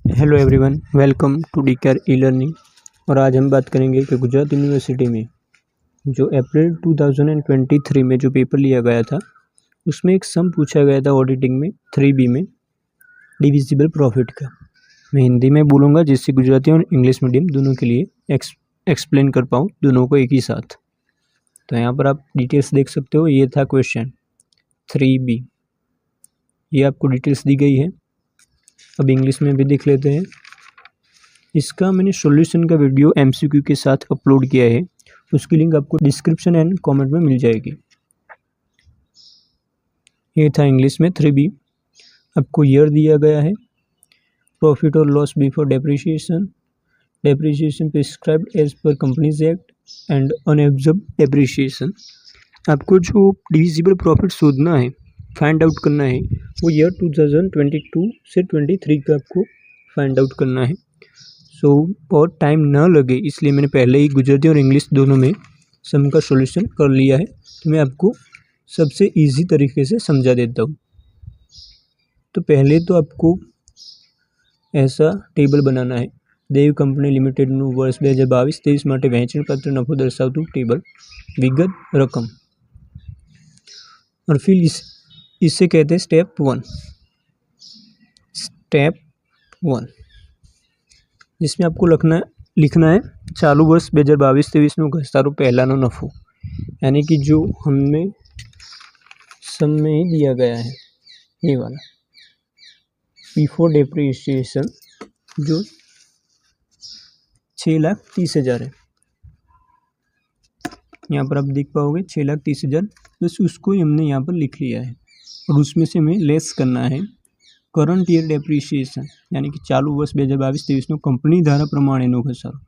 Hello everyone, welcome to D K R e learning. और आज हम बात करेंगे कि गुजरात यूनिवर्सिटी में जो अप्रैल 2023 में जो पेपर लिया गया था उसमें एक सम पूछा गया था ऑडिटिंग में 3B में डिविजिबल प्रॉफिट का। मैं हिंदी में बोलूँगा जिससे गुजराती और इंग्लिश मीडियम दोनों के लिए एक्सप्लेन कर पाऊँ दोनों को एक ही साथ। तो यहाँ पर आप डिटेल्स देख सकते हो। ये था क्वेश्चन 3B, ये आपको डिटेल्स दी गई है। अब इंग्लिश में भी देख लेते हैं। इसका मैंने सॉल्यूशन का वीडियो MCQ के साथ अपलोड किया है, उसकी लिंक आपको डिस्क्रिप्शन एंड कमेंट में मिल जाएगी। ये था इंग्लिश में 3B। आपको ईयर दिया गया है, प्रॉफिट और loss before depreciation, depreciation prescribed as per companies act and unabsorbed depreciation. आपको जो डिविजिबल प्रॉफिट शोधना है, फाइंड आउट करना है, वो ईयर 2022 से 23 का आपको फाइंड आउट करना है। बहुत टाइम ना लगे इसलिए मैंने पहले ही गुजराती और इंग्लिश दोनों में सम का सॉल्यूशन कर लिया है। तो मैं आपको सबसे इजी तरीके से समझा देता हूँ। तो पहले तो आपको ऐसा टेबल बनाना है। देव कंपनी लिमिटेडનું વર્ષ 2022-23 માટે વહેંચણપત્ર નફો દર્શાવતું ટેબલ, વિગત, રકમ। और फिर इसे कहते हैं स्टेप 1। स्टेप 1 जिसमें आपको लिखना है चालू वर्ष 2022-23 घसारो पहलाનો नफो, यानी कि जो हमने सम में ही दिया गया है ये वाला बिफोर डेप्रिसिएशन जो 6,30,000 है। यहाँ पर आप देख पाओगे 6,30,000, बस उसको ही हमने यहाँ पर लिख लिया है। और उसमें से हमें लेस करना है करंट ईयर डेप्रिसिएशन, यानी कि चालू वर्ष 2022-23 कंपनी धारा प्रमाणेનો घसारो,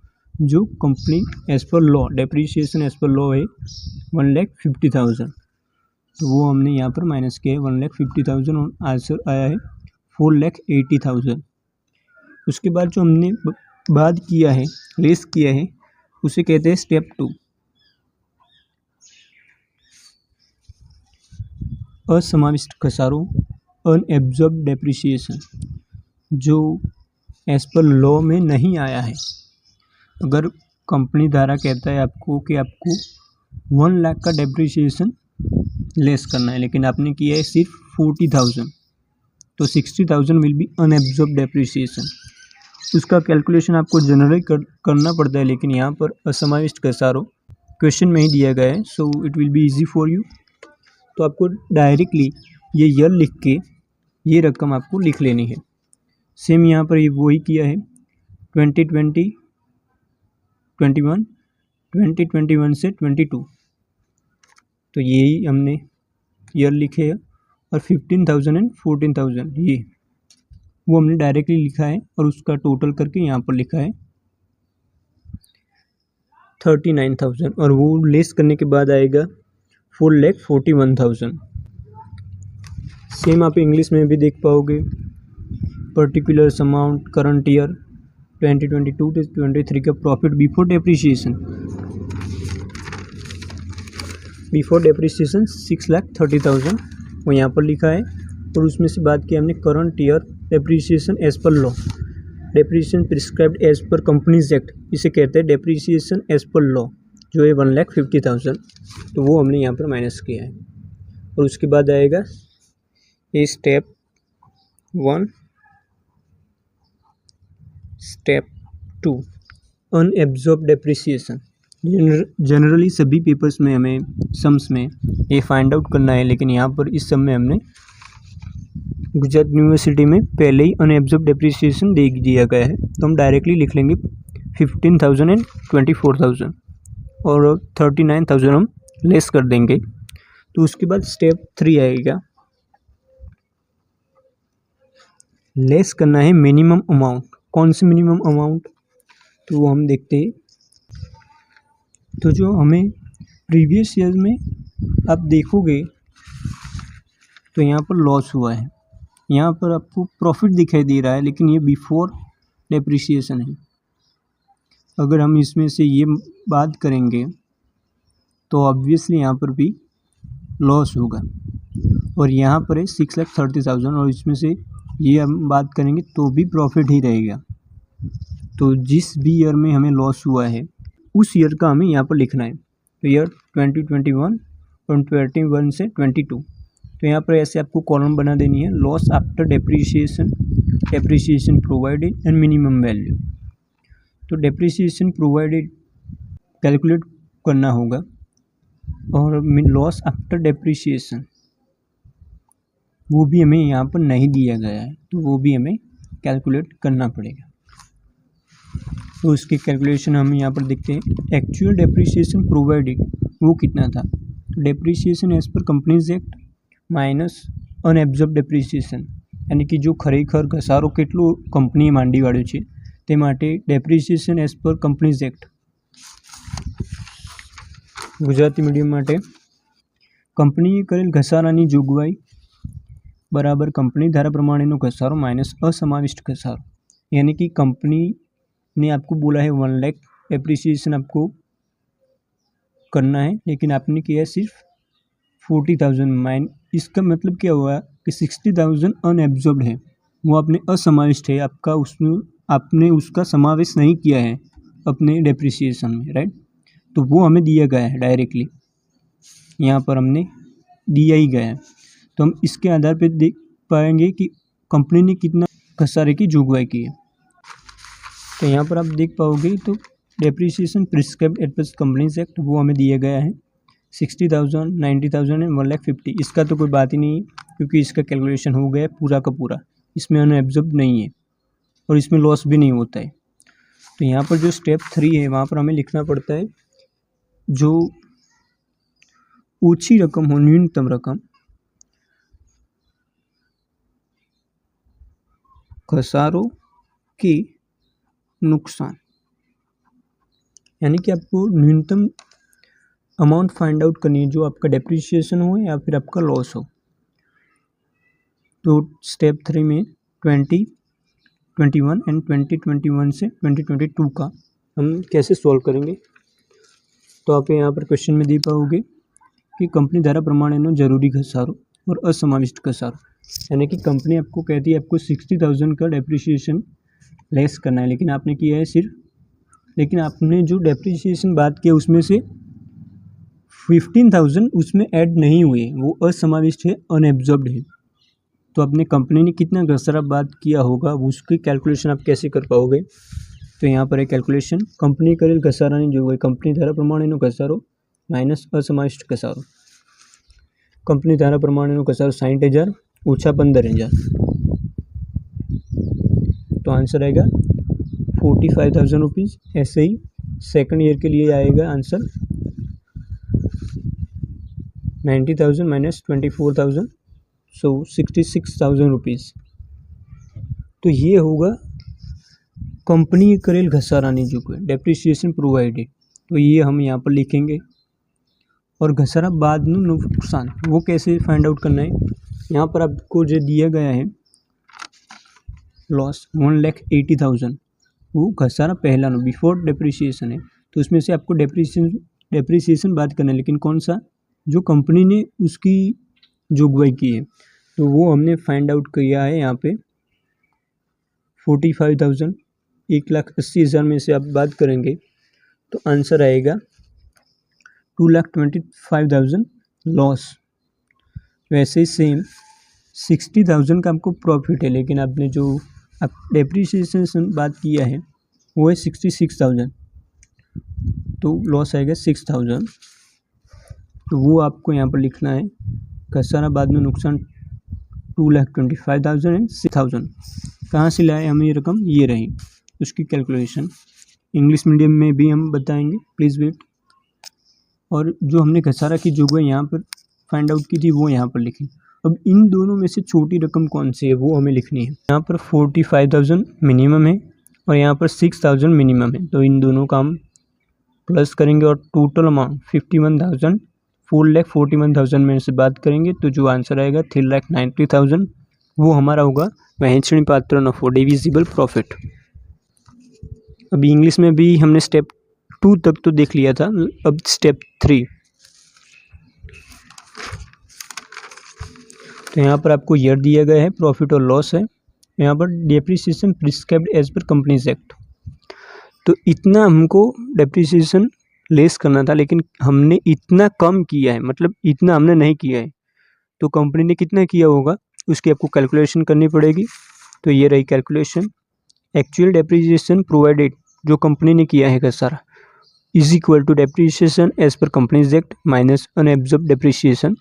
जो company as per law depreciation as per law है 1,50,000, तो वो हमने यहाँ पर माइनस किया है 1,50,000 और आंसर आया है 4,80,000। उसके बाद जो हमने बाद किया है, लेस किया है, उसे कहते हैं स्टेप 2। असमाविष्ट घसारो अनएब्जॉर्ब डेप्रिसिएशन, जो एज पर लॉ में नहीं आया है। अगर कंपनी धारा कहता है आपको कि आपको 1 लाख का डेप्रिसिएशन लेस करना है, लेकिन आपने किया है सिर्फ 40,000, तो 60,000 विल बी अनएब्जॉर्ब डेप्रिसिएशन। उसका कैलकुलेशन आपको जनरली करना पड़ता है, लेकिन यहाँ पर असमाविष्ट घसारो क्वेश्चन में ही दिया गया है, so it will be easy for you. तो आपको डायरेक्टली ये ईयर लिख के ये रकम आपको लिख लेनी है। सेम यहाँ पर ये वही किया है 2020, 21, 2021 से 22, तो यही हमने ईयर लिखे है। और 15,000 एंड 14,000 ये वो हमने डायरेक्टली लिखा है और उसका टोटल करके यहाँ पर लिखा है 39,000, और वो लेस करने के बाद आएगा 4,41,000। सेम आप इंग्लिश में भी देख पाओगे, पर्टिकुलर्स अमाउंट करंट ईयर 2022 से 23 का प्रॉफिट बिफोर डेप्रिसिएशन 6,30,000 वो यहाँ पर लिखा है। और उसमें से बात की हमने current year depreciation as per law, depreciation prescribed as per companies act, इसे कहते हैं डेप्रिसिएशन एज पर लॉ, जो है 1,50,000, तो वो हमने यहाँ पर माइनस किया है। और उसके बाद आएगा ये step 1। Step 2 unabsorbed depreciation. Generally सभी पेपर्स में हमें सम्स में ये फाइंड आउट करना है, लेकिन यहाँ पर इस सम में हमने गुजरात यूनिवर्सिटी में पहले ही अनएब्जॉर्ब डेप्रिसिएशन दे दिया गया है, तो हम डायरेक्टली लिख लेंगे 15,000 एंड 24,000 और 39,000 हम लेस कर देंगे। तो उसके बाद स्टेप 3 आएगा, लेस करना है मिनिमम अमाउंट। कौन सी मिनिमम अमाउंट, तो वो हम देखते हैं। तो जो हमें प्रीवियस ईयर में आप देखोगे तो यहाँ पर लॉस हुआ है, यहाँ पर आपको प्रॉफिट दिखाई दे रहा है, लेकिन ये बिफोर डेप्रिसिएशन है। अगर हम इसमें से ये बात करेंगे तो ऑब्वियसली यहाँ पर भी लॉस होगा। और यहाँ पर है 6,30,000 और इसमें से ये हम बात करेंगे तो भी प्रॉफिट ही रहेगा। तो जिस भी ईयर में हमें लॉस हुआ है उस ईयर का हमें यहाँ पर लिखना है। तो ईयर 2021 और 21 से 22, तो यहाँ पर ऐसे आपको कॉलम बना देनी है, loss after depreciation, depreciation provided and minimum value. तो डेप्रीशिएशन प्रोवाइडेड कैलकुलेट करना होगा और लॉस आफ्टर डेप्रीशिएशन वो भी हमें यहाँ पर नहीं दिया गया है, तो वो भी हमें कैलकुलेट करना पड़ेगा। तो उसकी कैलकुलेशन हम यहाँ पर देखते हैं। एक्चुअल डेप्रीशिएशन प्रोवाइडेड वो कितना था, तो depreciation as per companies act minus unabsorbed depreciation, यानी कि जो ખરેખર ઘસારો કેટલો કંપનીએ માંડી વાળ્યો છે તે માટે depreciation as per companies act Gujarati medium माटे कंपनीए करेल घसारानी जोगवाई बराबर कंपनी धारा प्रमाणेनो घसारो माइनस असमाविष्ट घसारो, यानी कि कंपनी ने आपको बोला है 1 लाख एप्रिसिएशन आपको करना है, लेकिन आपने किया है सिर्फ 40,000 माइन। इसका मतलब क्या हुआ कि 60,000 अनएब्जॉर्ब्ड है, वो आपने असमाविष्ट है, आपका उसमें आपने उसका समावेश नहीं किया है अपने डेप्रिसिएशन में, राइट। तो वो हमें दिया गया है डायरेक्टली, यहाँ पर हमने दिया ही गया है। तो हम इसके आधार पर देख पाएंगे कि कंपनी ने कितना घसारे की जोगवाई की है। तो यहाँ पर आप देख पाओगे तो depreciation prescribed as per companies act वो हमें दिया गया है 60,000, 90,000 एंड 1,50,000। इसका तो कोई बात ही नहीं है क्योंकि इसका कैलकुलेशन हो गया पूरा का पूरा, इसमें अनएब्जॉर्ब नहीं है और इसमें लॉस भी नहीं होता है। तो यहाँ पर जो स्टेप 3 है वहाँ पर हमें लिखना पड़ता है जो ओછી रकम हो, न्यूनतम रकम, घसारो के नुकसान, यानी कि आपको न्यूनतम अमाउंट फाइंड आउट करनी है जो आपका डेप्रिसिएशन हो या फिर आपका लॉस हो। तो स्टेप 3 में 2021 एंड 2021 से 2022 का हम कैसे सॉल्व करेंगे। तो आप यहाँ पर क्वेश्चन में दे पाओगे कि कंपनी धारा प्रमाणेनो जरूरी घसारो और असमाविष्ट घसारो, यानी कि कंपनी आपको कहती है आपको 60,000 का डेप्रिसिएशन लेस करना है, लेकिन आपने किया है सिर्फ, लेकिन आपने जो डेप्रिसिएशन बात किया उसमें से 15,000 उसमें ऐड नहीं हुए, वो असमाविष्ट है, अनएब्जॉर्ब्ड है। तो अपने कंपनी ने कितना घसारा बात किया होगा उसकी कैलकुलेशन आप कैसे कर पाओगे। तो यहाँ पर है कैलकुलेशन, कंपनी करेल घसारानी जोगवाई कंपनी धारा प्रमाणेनो घसारो माइनस असमाविष्ट घसारो। कंपनी धारा प्रमाणेनो घसारो 60,000 ओछा 15,000, तो आंसर आएगा 45,000 रुपीज़। ऐसे ही सेकंड ईयर के लिए आएगा आंसर 90,000 माइनस 24,000, सो 66,000 रुपीज़। तो ये होगा कंपनी करेल घसारानी जोगवाई डेप्रिसिएशन प्रोवाइडेड, तो ये हम यहाँ पर लिखेंगे। और घसारा बाद में नुकसान वो कैसे फाइंड आउट करना है, यहाँ पर आपको जो दिया गया है लॉस 1,80,000, वो घसारा पहला नो बिफोर डेप्रिसिएशन है, तो उसमें से आपको डेप्रिसिएशन बात करना है, लेकिन कौन सा, जो कंपनी ने उसकी जोगवाई की है, तो वो हमने फाइंड आउट किया है यहाँ पे 45,000, 1,80,000 में से आप बात करेंगे तो आंसर आएगा 2,25,000 लॉस। वैसे ही सेम 60,000 का आपको प्रॉफिट है, लेकिन आपने जो आप डेप्रिसिएशन बात किया है वो है 66,000, तो लॉस आएगा 6,000। तो वो आपको यहाँ पर लिखना है घसारा बाद में नुकसान 2,25,000 एंड 6,000। कहाँ से लाए हमें ये रकम, ये रही, उसकी कैलकुलेशन इंग्लिश मीडियम में भी हम बताएंगे, प्लीज़ वेट। और जो हमने घसारा की जोगवाई यहाँ पर फाइंड आउट की थी वो यहाँ पर लिखी। अब इन दोनों में से छोटी रकम कौन सी है वो हमें लिखनी है। यहाँ पर 45,000 मिनिमम है और यहाँ पर 6,000 मिनिमम है, तो इन दोनों का हम प्लस करेंगे और टोटल अमाउंट 51,000 4,41,000 में से बात करेंगे, तो जो आंसर आएगा 3,90,000 वो हमारा होगा वहेंचणी पात्र नफो, डिविजिबल प्रॉफिट। अभी इंग्लिश में भी हमने स्टेप 2 तक तो देख लिया था, अब स्टेप 3। तो यहाँ पर आपको ईयर दिया गया है, प्रॉफिट और लॉस है, यहाँ पर depreciation prescribed as per companies act, तो इतना हमको डेप्रिसिएशन लेस करना था, लेकिन हमने इतना कम किया है, मतलब इतना हमने नहीं किया है। तो कंपनी ने कितना किया होगा उसकी आपको कैलकुलेशन करनी पड़ेगी। तो ये रही कैलकुलेशन। एक्चुअल डेप्रिसिएशन प्रोवाइडेड जो कंपनी ने किया है का सारा is equal to depreciation as per companies act minus unabsorbed depreciation.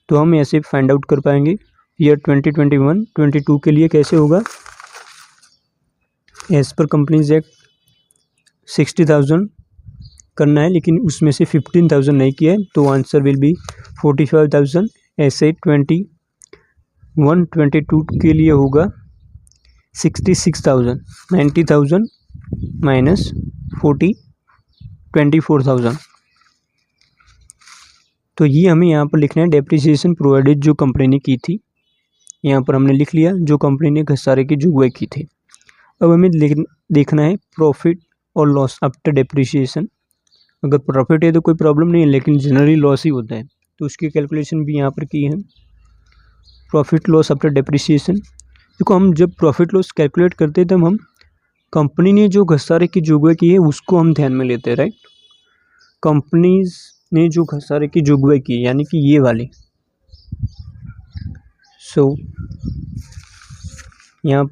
तो हम ऐसे फाइंड आउट कर पाएंगे ईयर 2021-22 के लिए कैसे होगा। एज पर कंपनीज एक्ट 60,000 करना है, लेकिन उसमें से 15,000 नहीं किया है, तो आंसर विल बी 45,000। ऐसे 21-22 के लिए होगा 66,000, 90,000 माइनस 24,000। तो ये हमें यहाँ पर लिखना है डेप्रिसिएशन प्रोवाइडेड जो कंपनी ने की थी। यहाँ पर हमने लिख लिया जो कंपनी ने घसारे की जुगवाई की थी। अब हमें देखना है प्रॉफिट और लॉस आफ्टर डेप्रिसिएशन। अगर प्रॉफिट है तो कोई प्रॉब्लम नहीं है, लेकिन जनरली लॉस ही होता है, तो उसकी कैलकुलेशन भी यहाँ पर की है। प्रॉफिट लॉस आफ्टर डेप्रिसिएशन, देखो हम जब प्रॉफिट लॉस कैलकुलेट करते हैं तब हम कंपनी ने जो घसारे की जुगवाई की है उसको हम ध्यान में लेते हैं, राइट। कंपनीज ने जो घसारे की जुगवाई की यानी कि ये वाली, सो यहाँ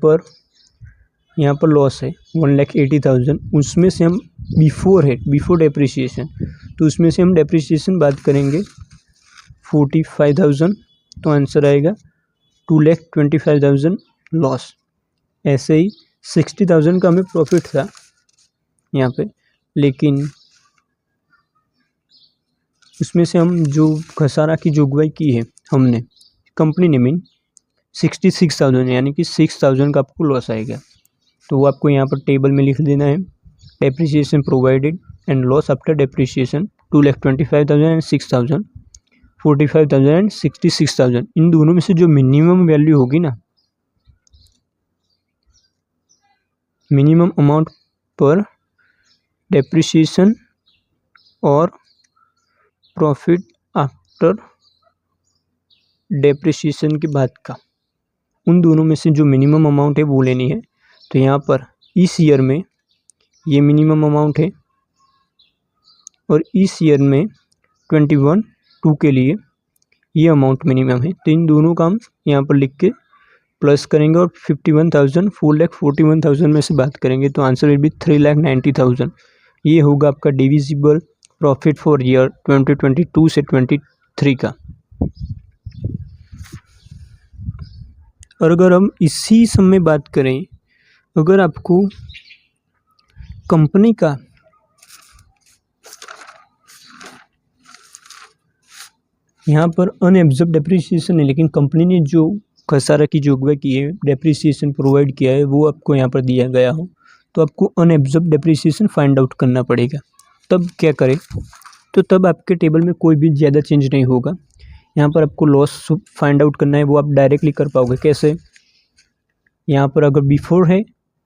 पर लॉस है 1,80,000, उसमें से हम बिफोर डेप्रिसिएशन, तो उसमें से हम डेप्रिसिएशन बात करेंगे 45,000, तो आंसर आएगा 2,25,000 लॉस। ऐसे ही 60,000 का हमें प्रॉफिट था यहाँ पे, लेकिन उसमें से हम जो घसारा की जुगवाई की है हमने कंपनी ने मीन 66,000 यानी कि 6,000 का आपको लॉस आएगा। तो वो आपको यहाँ पर टेबल में लिख देना है depreciation provided and loss after depreciation 2,25,000 and 6,000, 45,000 and 66,000। इन दोनों में से जो मिनिमम वैल्यू होगी ना, मिनिमम अमाउंट पर डेप्रिसिएशन और प्रॉफिट आफ्टर डेप्रिसिएशन के बाद का, उन दोनों में से जो मिनिमम अमाउंट है वो लेनी है। तो यहाँ पर इस ईयर में ये मिनिमम अमाउंट है और इस ईयर में 21-2 के लिए ये अमाउंट मिनिमम है। तो इन दोनों का हम यहाँ पर लिख के प्लस करेंगे और 51,000 4,41,000 में से बात करेंगे, तो आंसर विल बी 3,90,000। ये होगा आपका डिविजिबल प्रॉफिट फॉर ईयर 2022 से 23 का। और अगर हम इसी समय बात करें, अगर आपको कंपनी का यहाँ पर अनएब्जॉर्ब्ड डेप्रिसिएशन है, लेकिन कंपनी ने जो घसारा की जुगवाई की है, डेप्रिसिएशन प्रोवाइड किया है, वो आपको यहाँ पर दिया गया हो, तो आपको अनएब्जॉर्ब्ड डेप्रिसिएशन फाइंड आउट करना पड़ेगा। तब क्या करें, तो तब आपके टेबल में कोई भी ज़्यादा चेंज नहीं होगा। यहाँ पर आपको लॉस फाइंड आउट करना है, वो आप डायरेक्टली कर पाओगे। कैसे, यहाँ पर अगर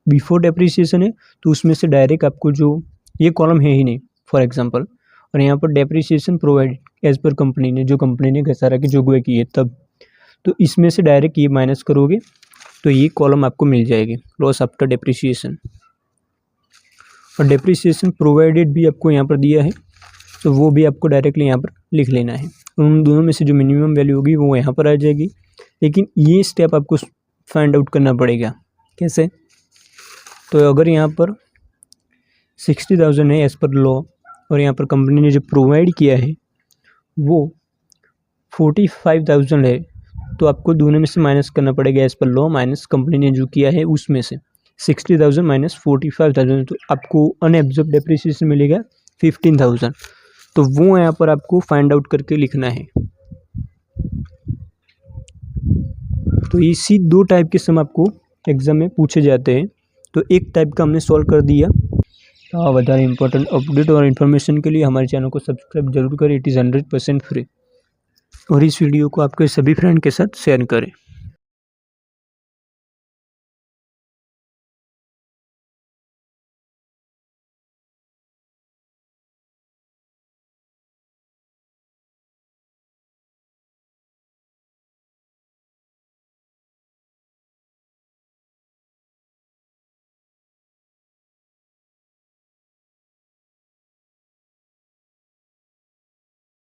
बिफोर डेप्रिसिएशन है तो उसमें से डायरेक्ट आपको जो ये कॉलम है ही नहीं फॉर एग्जांपल, और यहाँ पर depreciation provide as per company ने जो कंपनी ने घसारा की जुगवाई की है तब, तो इसमें से डायरेक्ट ये माइनस करोगे तो ये कॉलम आपको मिल जाएगी लॉस आफ्टर डेप्रिसिएशन। और डेप्रिसिएशन प्रोवाइडेड भी आपको यहाँ पर दिया है, तो वो भी आपको डायरेक्टली यहाँ पर लिख लेना है। उन दोनों में से जो मिनिमम वैल्यू होगी वो यहाँ पर आ जाएगी, लेकिन ये स्टेप आपको फाइंड आउट करना पड़ेगा। कैसे, तो अगर यहाँ पर 60,000 है एज़ पर लॉ और यहाँ पर कंपनी ने जो प्रोवाइड किया है वो 45,000 है, तो आपको दोनों में से माइनस करना पड़ेगा as per law minus company ने जो किया है उसमें से 60,000 माइनस 45,000, तो आपको अनएब्जॉर्ब्ड डेप्रिसिएशन मिलेगा 15,000। तो वो यहाँ पर आपको फाइंड आउट करके लिखना है। तो इसी दो टाइप के सम आपको एग्जाम में पूछे जाते हैं, तो एक टाइप का हमने सॉल्व कर दिया। तो ज़्यादा इंपॉर्टेंट अपडेट और इन्फॉर्मेशन के लिए हमारे चैनल को सब्सक्राइब जरूर करें, इट इज़ 100% फ्री। और इस वीडियो को आपके सभी फ्रेंड के साथ शेयर करें।